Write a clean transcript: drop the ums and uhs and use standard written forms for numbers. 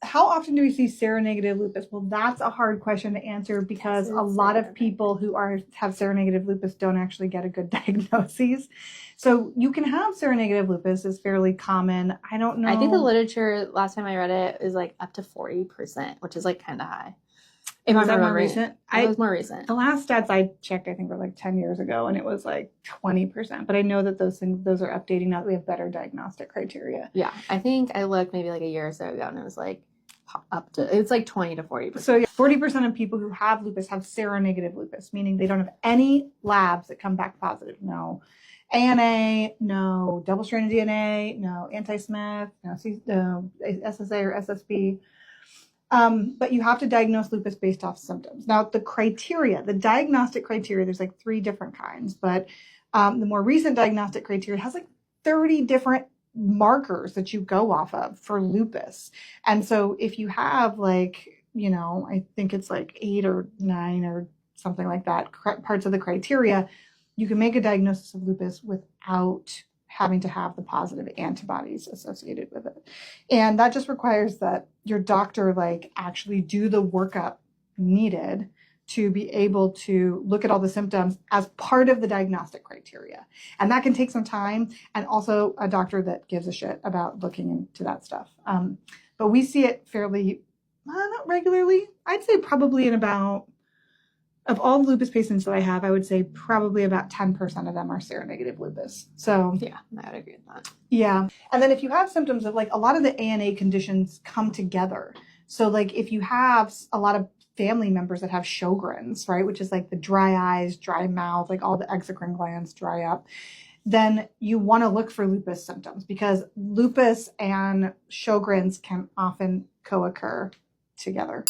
How often do we see seronegative lupus? Well, that's a hard question to answer because a lot of people who have seronegative lupus don't actually get a good diagnosis. So you can have seronegative lupus, is fairly common. I don't know. I think the literature, last time I read it, is like up to 40%, which is like kind of high. If I'm more recent? It was more recent. The last stats I checked, I think, were like 10 years ago, and it was like 20%. But I know that those are updating now that we have better diagnostic criteria. Yeah, I think I looked maybe like a year or so ago, and it was like it's like 20 to 40%. So yeah, 40% of people who have lupus have seronegative lupus, meaning they don't have any labs that come back positive. No ANA, no double-stranded DNA, no anti-Smith, no SSA or SSB. But you have to diagnose lupus based off symptoms. Now, the diagnostic criteria, there's like 3 different kinds, but the more recent diagnostic criteria has like 30 different markers that you go off of for lupus. And so if you have like, I think it's like 8 or 9 or something like that, parts of the criteria, you can make a diagnosis of lupus without having to have the positive antibodies associated with it. And that just requires that your doctor actually do the workup needed to be able to look at all the symptoms as part of the diagnostic criteria. And that can take some time, and also a doctor that gives a shit about looking into that stuff. But we see it fairly, not regularly. I'd say probably of all the lupus patients that I have, I would say probably about 10% of them are seronegative lupus. So yeah, I would agree with that. Yeah. And then if you have symptoms of a lot of the ANA conditions come together. So if you have a lot of family members that have Sjogren's, right, which is like the dry eyes, dry mouth, all the exocrine glands dry up, then you want to look for lupus symptoms, because lupus and Sjogren's can often co-occur together.